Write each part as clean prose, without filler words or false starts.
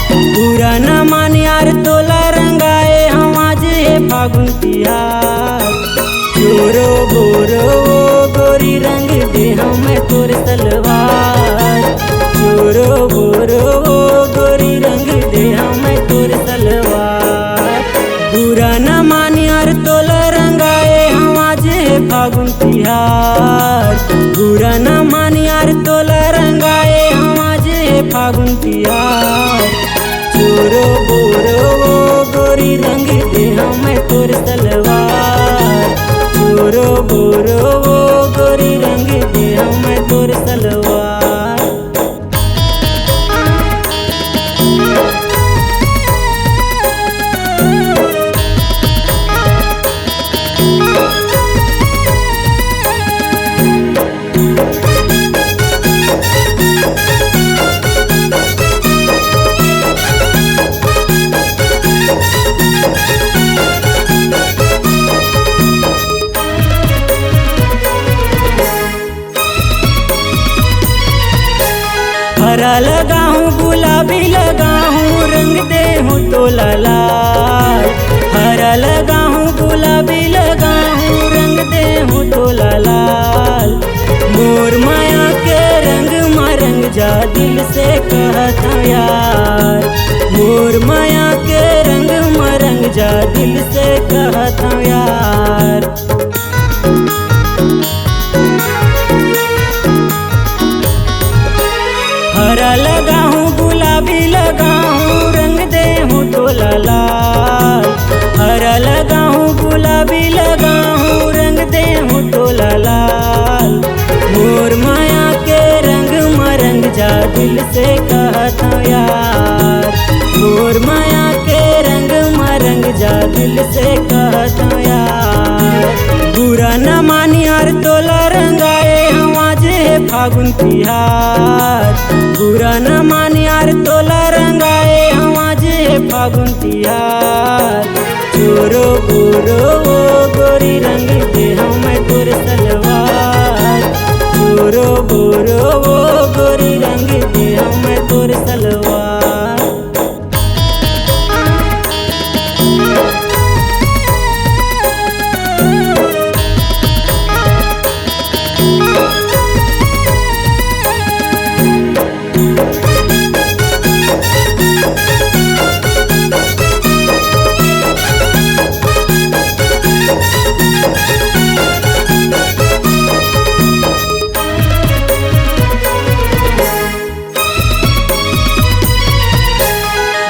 बुरा न मान यार तोला रंगाए हम आज है फागुन तिहार। चोरो बोरो गोरी रंग दे हमें तोर सलवार। चोरो बोरो गोरी रंग दे हमें तोर सलवार। बुरा न मान यार तोला रंगाए हम आज है फागुन तिहार। बुरा न मान यार तोला रंगाए हम आज है फागुन तिहार। चोरो बोरो गोरी रंग दे हमें तोर सलवार। चोरो बोरो गोरी रंग दे हमें तोर सलवार। हरा लगाऊं गुलाबी लगाऊं रंग दे हूँ तोला लाल। हरा लगाऊं गुलाबी लगाऊं रंग दे हूँ तोला लाल। मोर माया के रंग मरंग जा दिल से कहता यार। मोर माया के रंग मरंग जा दिल से कहता यार। हरा लगाऊं गुलाबी लगाऊं रंग दे हूँ तोला लाल। हरा लगाऊं गुलाबी लगाऊं रंग दे हूँ तोला लाल। मोर माया के रंग मरंग जा दिल से कहता यार। मोर माया के रंग मरंग जा दिल से कहता यार। बुरा न मान यार तोला रंगाए हम आज है फागुन तिहार। बुरा न मान यार तोला रंगाए हम आज है फागुन तिहार। चोरो बोरो गोरी रंग दे हमें तोर सलवार। चोरो बोरो गोरी रंग दे हमें तोर सलवार।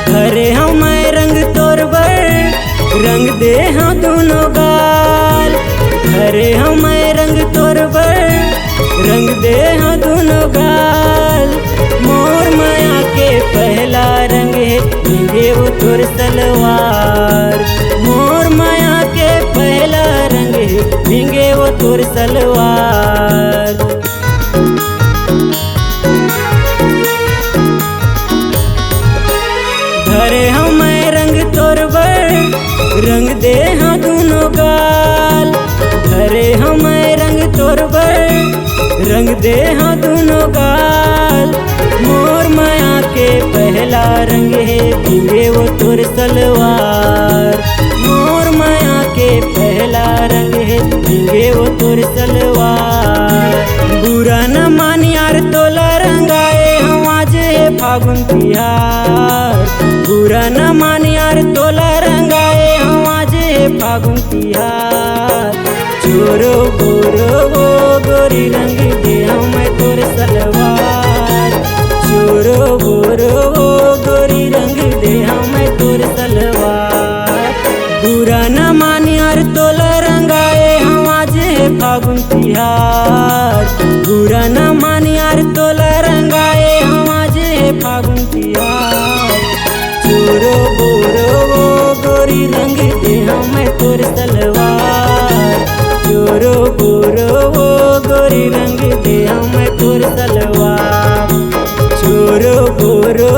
घरे हमें रंग तोर बर रंग दे हाँ दोनों गाल। घरे हमें रंग तोर बर रंग दे हाँ दोनों गाल। मोर माया के पहला रंग है भीगे वो तोर सलवार। मोर माया के पहला रंग है भीगे वो तोर सलवार। घरे हमें रंग तोर बर रंग दे हाँ दोनों गाल। घरे हमें रंग तोर बर रंग दे हाँ दोनों गाल। मोर माया के पहला रंग है भीगे वो तोर सलवार। मोर माया के पहला रंग है भीगे वो तोर सलवार। बुरा न मान यार तोला रंगाए हम आज है फागुन तिहार। बुरा न मान यार तोला रंगाए हम आज है फागुन तिहार। चोरो बोरो गोरी रंग दे हमें तोर सलवार। चोरो बोरो गोरी रंग दे हमें तोर सलवार। बुरा न मान यार तोला रंगाए हम आज है फागुन तिहार। बुरा न मान यार तोला रंगाए हम आज है फागुन तिहार। चोरो बोरो गोरी रंग दे हमें तोर सलवार। चोरो बोरो गोरी रंग दे हमें तोर सलवार। चोरो बोरो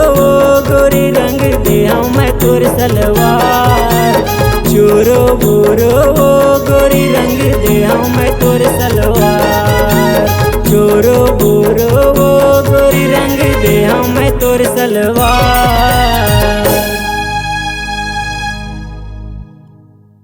गोरी रंग दे हमें तोर सलवार। चोरो बोरो गोरी रंग दे हमें तोर सलवार। चोरो बोरो गोरी रंग दे हमें तोर सलवार।